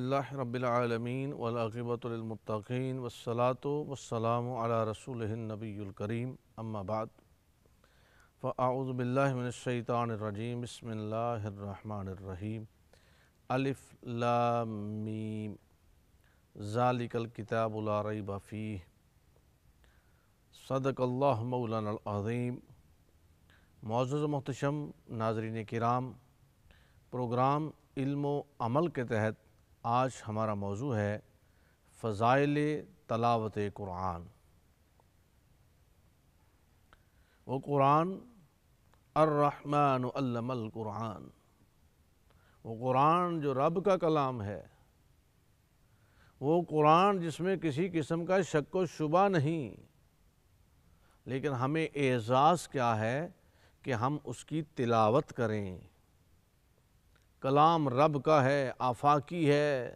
الحمدللہ رب العالمین والعاقبۃ للمتقین والصلاۃ والسلام علی رسولہ النبی الکریم اما بعد فاعوذ باللہ من الشیطان الرجیم بسم اللہ الرحمن الرحیم الف لام میم ذالک الکتاب لا ریب فیہ صدق اللہ مولانا العظیم۔ معزز و محتشم ناظرین کرام، پروگرام علم و عمل کے تحت آج ہمارا موضوع ہے فضائل تلاوت قرآن۔ وہ قرآن الرحمن علم القرآن، وہ قرآن جو رب کا کلام ہے، وہ قرآن جس میں کسی قسم کا شک و شبہ نہیں، لیکن ہمیں اعزاز کیا ہے کہ ہم اس کی تلاوت کریں۔ کلام رب کا ہے، آفاقی ہے،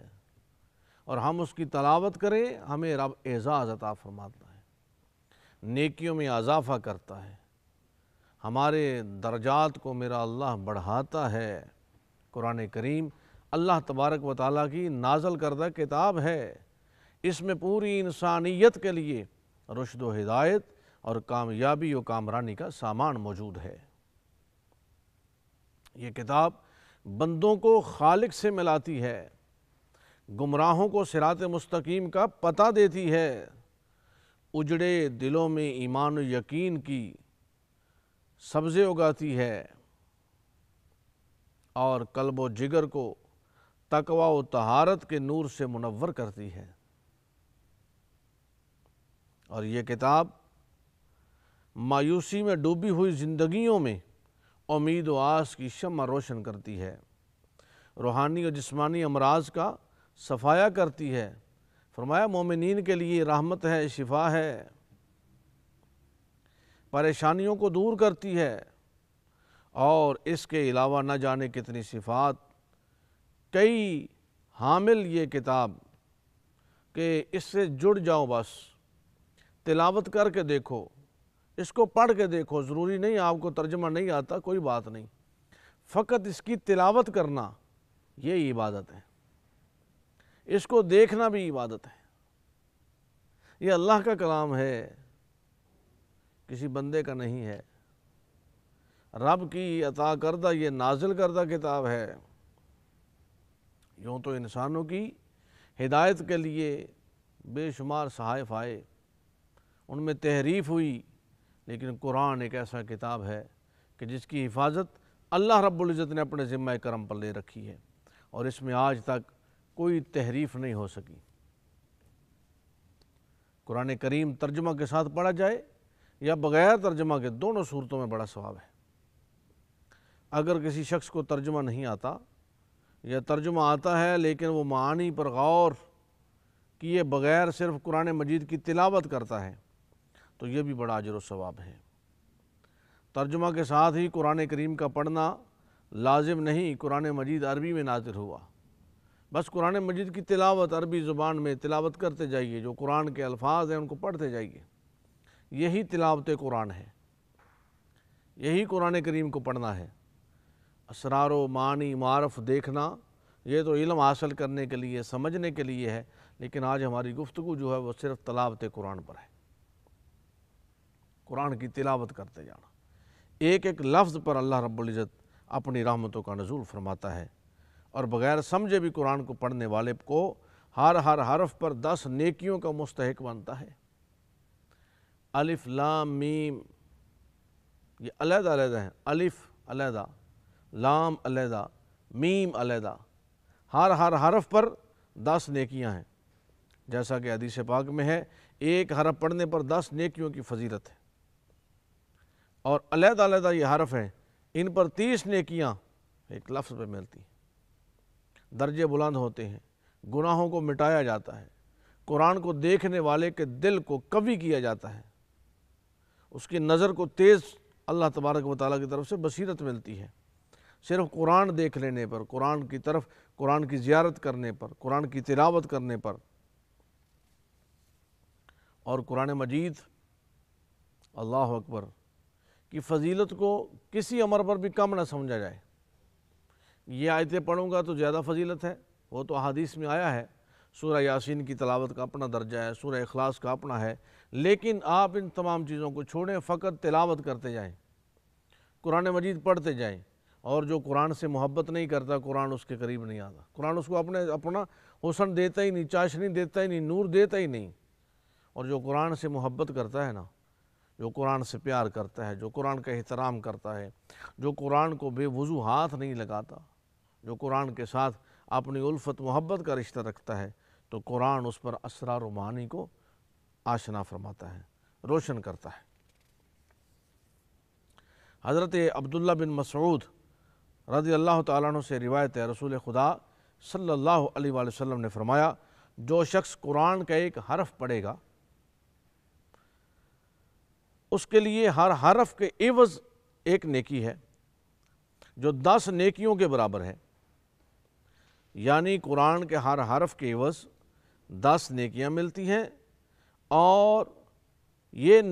اور ہم اس کی تلاوت کریں، ہمیں رب اعزاز عطا فرماتا ہے، نیکیوں میں اضافہ کرتا ہے، ہمارے درجات کو میرا اللہ بڑھاتا ہے۔ قرآن کریم اللہ تبارک و تعالیٰ کی نازل کردہ کتاب ہے، اس میں پوری انسانیت کے لیے رشد و ہدایت اور کامیابی و کامرانی کا سامان موجود ہے۔ یہ کتاب بندوں کو خالق سے ملاتی ہے، گمراہوں کو صراط مستقیم کا پتہ دیتی ہے، اجڑے دلوں میں ایمان و یقین کی سبزے اگاتی ہے، اور قلب و جگر کو تقوی و طہارت کے نور سے منور کرتی ہے۔ اور یہ کتاب مایوسی میں ڈوبی ہوئی زندگیوں میں امید و آس کی شمع روشن کرتی ہے، روحانی اور جسمانی امراض کا صفایا کرتی ہے۔ فرمایا مومنین کے لیے رحمت ہے، شفا ہے، پریشانیوں کو دور کرتی ہے، اور اس کے علاوہ نہ جانے کتنی صفات کئی حامل یہ کتاب کہ اس سے جڑ جاؤ، بس تلاوت کر کے دیکھو، اس کو پڑھ کے دیکھو، ضروری نہیں آپ کو ترجمہ نہیں آتا، کوئی بات نہیں، فقط اس کی تلاوت کرنا یہ عبادت ہے، اس کو دیکھنا بھی عبادت ہے۔ یہ اللہ کا کلام ہے، کسی بندے کا نہیں ہے، رب کی عطا کردہ یہ نازل کردہ کتاب ہے۔ یوں تو انسانوں کی ہدایت کے لیے بے شمار صحائف آئے، ان میں تحریف ہوئی، لیکن قرآن ایک ایسا کتاب ہے کہ جس کی حفاظت اللہ رب العزت نے اپنے ذمہ کرم پر لے رکھی ہے، اور اس میں آج تک کوئی تحریف نہیں ہو سکی۔ قرآن کریم ترجمہ کے ساتھ پڑھا جائے یا بغیر ترجمہ کے، دونوں صورتوں میں بڑا ثواب ہے۔ اگر کسی شخص کو ترجمہ نہیں آتا یا ترجمہ آتا ہے لیکن وہ معانی پر غور کیے بغیر صرف قرآن مجید کی تلاوت کرتا ہے، تو یہ بھی بڑا اجر و ثواب ہے۔ ترجمہ کے ساتھ ہی قرآن کریم کا پڑھنا لازم نہیں، قرآن مجید عربی میں نازل ہوا، بس قرآن مجید کی تلاوت عربی زبان میں تلاوت کرتے جائیے، جو قرآن کے الفاظ ہیں ان کو پڑھتے جائیے، یہی تلاوت قرآن ہے، یہی قرآن کریم کو پڑھنا ہے۔ اسرار و معانی معارف دیکھنا یہ تو علم حاصل کرنے کے لیے، سمجھنے کے لیے ہے، لیکن آج ہماری گفتگو جو ہے وہ صرف تلاوت قرآن پر ہے، قرآن کی تلاوت کرتے جانا، ایک ایک لفظ پر اللہ رب العزت اپنی رحمتوں کا نزول فرماتا ہے، اور بغیر سمجھے بھی قرآن کو پڑھنے والے کو ہر حرف پر 10 نیکیوں کا مستحق بنتا ہے۔ الف لام میم یہ علیحدہ علیحدہ ہیں، الف علیحدہ، لام علیحدہ، میم علیحدہ، ہر حرف پر 10 نیکیاں ہیں، جیسا کہ حدیث پاک میں ہے ایک حرف پڑھنے پر 10 نیکیوں کی فضیلت ہے، اور علیحدہ علیحدہ یہ حرف ہیں، ان پر 30 نیکیاں ایک لفظ پہ ملتی ہیں، درجے بلند ہوتے ہیں، گناہوں کو مٹایا جاتا ہے، قرآن کو دیکھنے والے کے دل کو قوی کیا جاتا ہے، اس کی نظر کو تیز اللہ تبارک و تعالیٰ کی طرف سے بصیرت ملتی ہے، صرف قرآن دیکھ لینے پر، قرآن کی طرف، قرآن کی زیارت کرنے پر، قرآن کی تلاوت کرنے پر۔ اور قرآن مجید اللہ اکبر کی فضیلت کو کسی عمر پر بھی کم نہ سمجھا جائے، یہ آیتیں پڑھوں گا تو زیادہ فضیلت ہے، وہ تو احادیث میں آیا ہے، سورہ یاسین کی تلاوت کا اپنا درجہ ہے، سورہ اخلاص کا اپنا ہے، لیکن آپ ان تمام چیزوں کو چھوڑیں، فقط تلاوت کرتے جائیں، قرآن مجید پڑھتے جائیں، اور جو قرآن سے محبت نہیں کرتا قرآن اس کے قریب نہیں آتا، قرآن اس کو اپنا حسن دیتا ہی نہیں، چاشنی دیتا ہی نہیں، نور دیتا ہی نہیں۔ اور جو قرآن سے محبت کرتا ہے نا، جو قرآن سے پیار کرتا ہے، جو قرآن کا احترام کرتا ہے، جو قرآن کو بے وضو ہاتھ نہیں لگاتا، جو قرآن کے ساتھ اپنی الفت محبت کا رشتہ رکھتا ہے، تو قرآن اس پر اسرار و معانی کو آشنا فرماتا ہے، روشن کرتا ہے۔ حضرت عبداللہ بن مسعود رضی اللہ تعالیٰ عنہ سے روایت ہے، رسول خدا صلی اللہ علیہ وآلہ وسلم نے فرمایا، جو شخص قرآن کا ایک حرف پڑھے گا، اس کے لیے ہر حرف کے عوض ایک نیکی ہے جو 10 نیکیوں کے برابر ہے، یعنی قرآن کے ہر حرف کے عوض 10 نیکیاں ملتی ہیں۔ اور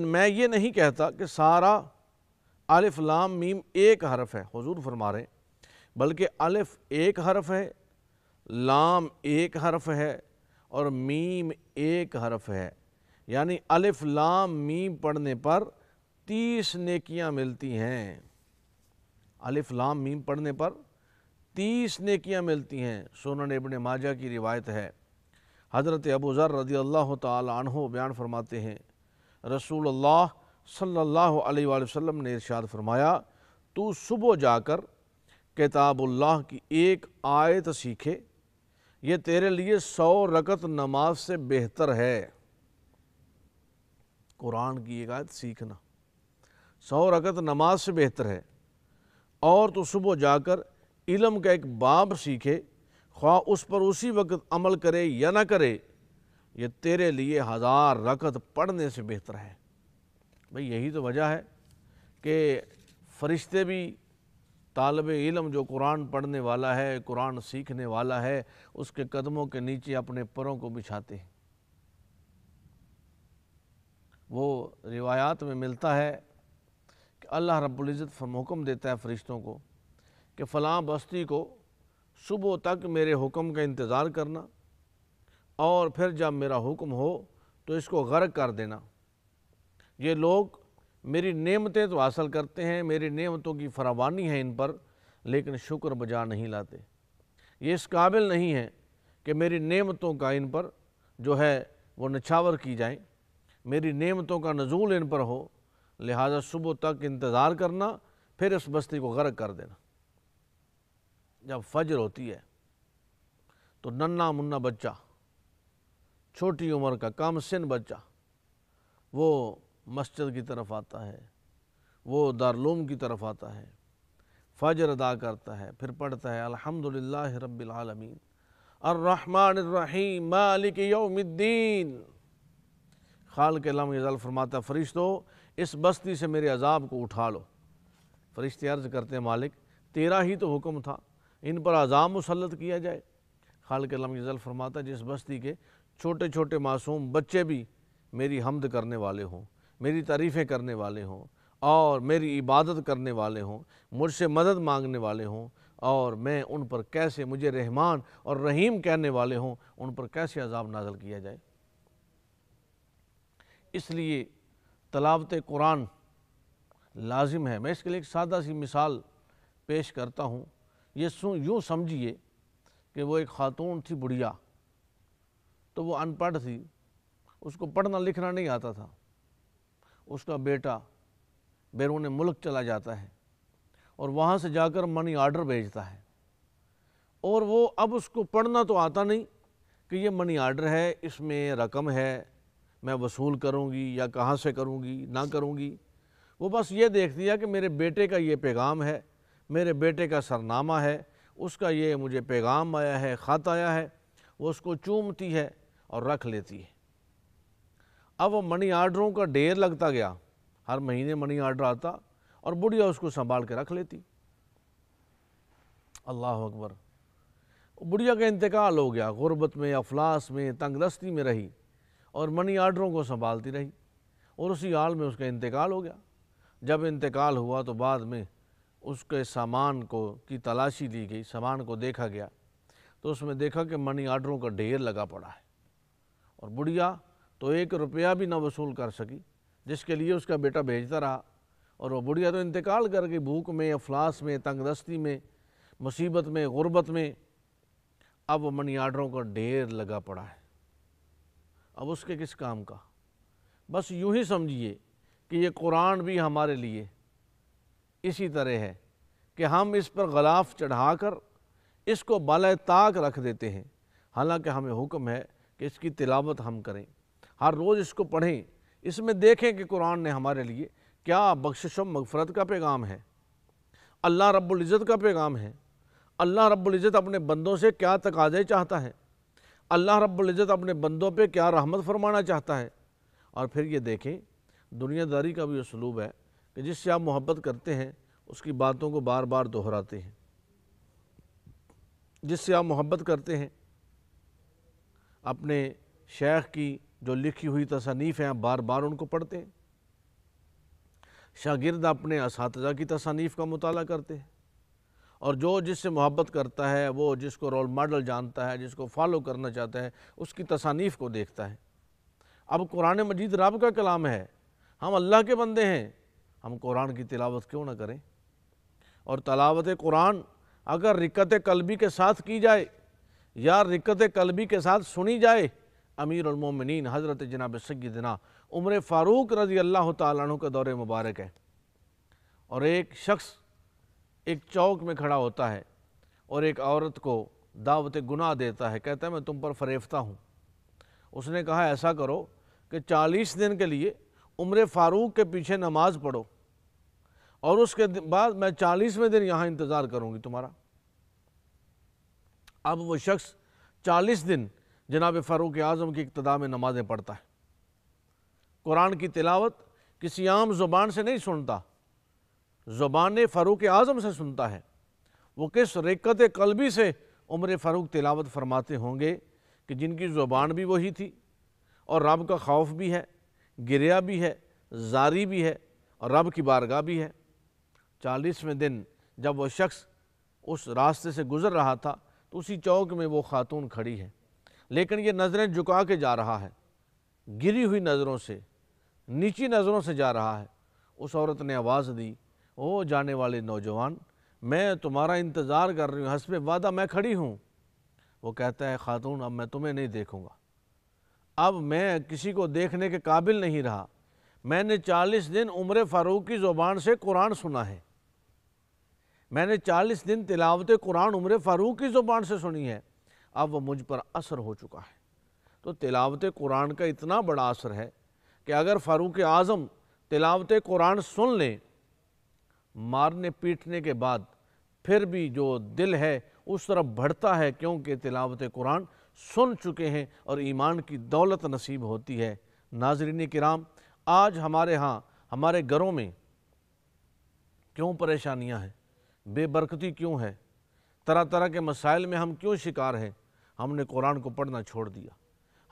میں یہ نہیں کہتا کہ سارا الف لام میم ایک حرف ہے، حضور فرما رہے ہیں، بلکہ الف ایک حرف ہے، لام ایک حرف ہے، اور میم ایک حرف ہے، یعنی الف لام میم پڑھنے پر 30 نیکیاں ملتی ہیں۔ الف لام میم پڑھنے پر 30 نیکیاں ملتی ہیں۔ سنن ابن ماجہ کی روایت ہے، حضرت ابو ذر رضی اللہ تعالی عنہ بیان فرماتے ہیں، رسول اللہ صلی اللہ علیہ وآلہ وسلم نے ارشاد فرمایا، تو صبح جا کر کتاب اللہ کی ایک آیت سیکھے، یہ تیرے لیے 100 رکعت نماز سے بہتر ہے۔ قرآن کی ایک آیت سیکھنا 100 رکعت نماز سے بہتر ہے، اور تو صبح جا کر علم کا ایک باب سیکھے، خواہ اس پر اسی وقت عمل کرے یا نہ کرے، یہ تیرے لیے 1000 رکعت پڑھنے سے بہتر ہے۔ بھئی یہی تو وجہ ہے کہ فرشتے بھی طالب علم جو قرآن پڑھنے والا ہے، قرآن سیکھنے والا ہے، اس کے قدموں کے نیچے اپنے پروں کو بچھاتے ہیں۔ وہ روایات میں ملتا ہے کہ اللہ رب العزت حکم دیتا ہے فرشتوں کو کہ فلاں بستی کو صبح تک میرے حکم کا انتظار کرنا، اور پھر جب میرا حکم ہو تو اس کو غرق کر دینا۔ یہ لوگ میری نعمتیں تو حاصل کرتے ہیں، میری نعمتوں کی فراوانی ہے ان پر، لیکن شکر بجا نہیں لاتے۔ یہ اس قابل نہیں ہے کہ میری نعمتوں کا ان پر جو ہے وہ نچھاور کی جائیں، میری نعمتوں کا نزول ان پر ہو، لہذا صبح تک انتظار کرنا، پھر اس بستی کو غرق کر دینا۔ جب فجر ہوتی ہے تو ننھا منہ بچہ، چھوٹی عمر کا کم سن بچہ، وہ مسجد کی طرف آتا ہے، وہ دارالعلوم کی طرف آتا ہے، فجر ادا کرتا ہے، پھر پڑھتا ہے الحمدللہ رب العالمین الرحمن الرحیم مالک یوم الدین۔ خالق علم یزال فرماتا، فرشتو اس بستی سے میرے عذاب کو اٹھا لو۔ فرشتے عرض کرتے ہیں، مالک تیرا ہی تو حکم تھا ان پر عذاب مسلط کیا جائے۔ خالق علم یزال فرماتا، جس بستی کے چھوٹے چھوٹے معصوم بچے بھی میری حمد کرنے والے ہوں، میری تعریفیں کرنے والے ہوں، اور میری عبادت کرنے والے ہوں، مجھ سے مدد مانگنے والے ہوں، اور میں ان پر کیسے مجھے رحمان اور رحیم کہنے والے ہوں، ان پر کیسے عذاب نازل کیا جائے۔ اس لیے تلاوت قرآن لازم ہے۔ میں اس کے لیے ایک سادہ سی مثال پیش کرتا ہوں۔ یہ یوں سمجھیے کہ وہ ایک خاتون تھی بڑھیا، تو وہ ان پڑھ تھی، اس کو پڑھنا لکھنا نہیں آتا تھا۔ اس کا بیٹا بیرون ملک چلا جاتا ہے اور وہاں سے جا کر منی آرڈر بھیجتا ہے، اور وہ اب اس کو پڑھنا تو آتا نہیں کہ یہ منی آرڈر ہے، اس میں رقم ہے، میں وصول کروں گی یا کہاں سے کروں گی نہ کروں گی۔ وہ بس یہ دیکھتی ہے کہ میرے بیٹے کا یہ پیغام ہے، میرے بیٹے کا سرنامہ ہے، اس کا یہ مجھے پیغام آیا ہے، خط آیا ہے، وہ اس کو چومتی ہے اور رکھ لیتی ہے۔ اب وہ منی آرڈروں کا ڈھیر لگتا گیا، ہر مہینے منی آرڈر آتا اور بڑھیا اس کو سنبھال کے رکھ لیتی۔ اللہ اکبر۔ بڑھیا کا انتقال ہو گیا، غربت میں، افلاس میں، تنگ دستی میں رہی اور منی آرڈروں کو سنبھالتی رہی، اور اسی حال میں اس کا انتقال ہو گیا۔ جب انتقال ہوا تو بعد میں اس کے سامان کی تلاشی لی گئی، سامان کو دیکھا گیا تو اس میں دیکھا کہ منی آرڈروں کا ڈھیر لگا پڑا ہے، اور بڑھیا تو 1 روپیہ بھی نہ وصول کر سکی، جس کے لیے اس کا بیٹا بھیجتا رہا، اور وہ بڑھیا تو انتقال کر گئی بھوک میں، افلاس میں، تنگ دستی میں، مصیبت میں، غربت میں۔ اب وہ منی آرڈروں کا ڈھیر لگا پڑا ہے، اب اس کے کس کام کا؟ بس یوں ہی سمجھیے کہ یہ قرآن بھی ہمارے لیے اسی طرح ہے کہ ہم اس پر غلاف چڑھا کر اس کو بالائے طاق رکھ دیتے ہیں، حالانکہ ہمیں حکم ہے کہ اس کی تلاوت ہم کریں، ہر روز اس کو پڑھیں، اس میں دیکھیں کہ قرآن نے ہمارے لیے کیا بخشش و مغفرت کا پیغام ہے، اللہ رب العزت کا پیغام ہے، اللہ رب العزت اپنے بندوں سے کیا تقاضے چاہتا ہے، اللہ رب العزت اپنے بندوں پہ کیا رحمت فرمانا چاہتا ہے۔ اور پھر یہ دیکھیں دنیا داری کا بھی اسلوب ہے کہ جس سے آپ محبت کرتے ہیں اس کی باتوں کو بار بار دہراتے ہیں، جس سے آپ محبت کرتے ہیں اپنے شیخ کی جو لکھی ہوئی تصانیف ہیں بار بار ان کو پڑھتے ہیں، شاگرد اپنے اساتذہ کی تصانیف کا مطالعہ کرتے ہیں، اور جو جس سے محبت کرتا ہے، وہ جس کو رول ماڈل جانتا ہے، جس کو فالو کرنا چاہتا ہے، اس کی تصانیف کو دیکھتا ہے۔ اب قرآن مجید رب کا کلام ہے، ہم اللہ کے بندے ہیں، ہم قرآن کی تلاوت کیوں نہ کریں؟ اور تلاوت قرآن اگر رقت قلبی کے ساتھ کی جائے یا رقت قلبی کے ساتھ سنی جائے، امیر المومنین حضرت جناب سیدنا عمر فاروق رضی اللہ تعالیٰ عنہ کا دور مبارک ہے، اور ایک شخص ایک چوک میں کھڑا ہوتا ہے اور ایک عورت کو دعوت گناہ دیتا ہے، کہتا ہے میں تم پر فریفتہ ہوں۔ اس نے کہا ایسا کرو کہ 40 دن کے لیے عمر فاروق کے پیچھے نماز پڑھو، اور اس کے بعد میں 40ویں دن یہاں انتظار کروں گی تمہارا۔ اب وہ شخص 40 دن جناب فاروق اعظم کی اقتداء میں نمازیں پڑھتا ہے، قرآن کی تلاوت کسی عام زبان سے نہیں سنتا، زبان فاروق اعظم سے سنتا ہے۔ وہ کس رقت قلبی سے عمر فاروق تلاوت فرماتے ہوں گے کہ جن کی زبان بھی وہی تھی، اور رب کا خوف بھی ہے، گریہ بھی ہے، زاری بھی ہے، اور رب کی بارگاہ بھی ہے۔ 40ویں دن جب وہ شخص اس راستے سے گزر رہا تھا تو اسی چوک میں وہ خاتون کھڑی ہے، لیکن یہ نظریں جھکا کے جا رہا ہے، گری ہوئی نظروں سے، نیچی نظروں سے جا رہا ہے۔ اس عورت نے آواز دی، او جانے والے نوجوان، میں تمہارا انتظار کر رہی ہوں، حسب وعدہ میں کھڑی ہوں۔ وہ کہتا ہے خاتون اب میں تمہیں نہیں دیکھوں گا، اب میں کسی کو دیکھنے کے قابل نہیں رہا، میں نے 40 دن عمر فاروق کی زبان سے قرآن سنا ہے، میں نے 40 دن تلاوت قرآن عمر فاروق کی زبان سے سنی ہے، اب وہ مجھ پر اثر ہو چکا ہے۔ تو تلاوت قرآن کا اتنا بڑا اثر ہے کہ اگر فاروق اعظم تلاوت قرآن سن لیں، مارنے پیٹنے کے بعد پھر بھی جو دل ہے اس طرف بڑھتا ہے، کیونکہ تلاوت قرآن سن چکے ہیں اور ایمان کی دولت نصیب ہوتی ہے۔ ناظرین کرام، آج ہمارے ہاں ہمارے گھروں میں کیوں پریشانیاں ہیں، بے برکتی کیوں ہے، طرح طرح کے مسائل میں ہم کیوں شکار ہیں؟ ہم نے قرآن کو پڑھنا چھوڑ دیا،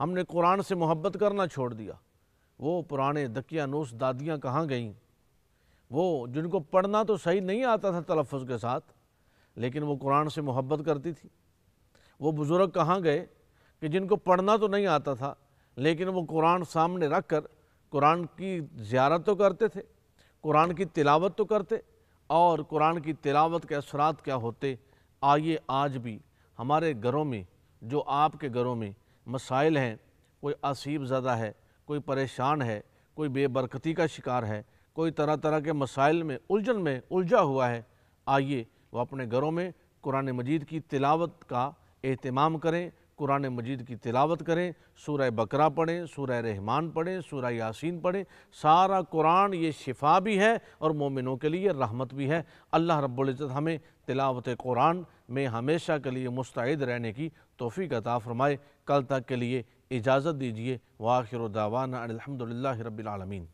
ہم نے قرآن سے محبت کرنا چھوڑ دیا۔ وہ پرانے دکیانوس دادیاں کہاں گئیں؟ وہ جن کو پڑھنا تو صحیح نہیں آتا تھا تلفظ کے ساتھ، لیکن وہ قرآن سے محبت کرتی تھی۔ وہ بزرگ کہاں گئے کہ جن کو پڑھنا تو نہیں آتا تھا، لیکن وہ قرآن سامنے رکھ کر قرآن کی زیارت تو کرتے تھے، قرآن کی تلاوت تو کرتے، اور قرآن کی تلاوت کے اثرات کیا ہوتے؟ آئیے آج بھی ہمارے گھروں میں، جو آپ کے گھروں میں مسائل ہیں، کوئی آسیب زدہ ہے، کوئی پریشان ہے، کوئی بے برکتی کا شکار ہے، کوئی طرح طرح کے مسائل میں الجھن میں الجھا ہوا ہے، آئیے وہ اپنے گھروں میں قرآن مجید کی تلاوت کا اہتمام کریں، قرآن مجید کی تلاوت کریں، سورہ بقرہ پڑھیں، سورہ رحمان پڑھیں، سورہ یاسین پڑھیں۔ سارا قرآن یہ شفا بھی ہے اور مومنوں کے لیے رحمت بھی ہے۔ اللہ رب العزت ہمیں تلاوت قرآن میں ہمیشہ کے لیے مستعد رہنے کی توفیق عطا فرمائے۔ کل تک کے لیے اجازت دیجیے۔ وآخر دعوانا الحمدللہ رب العالمین۔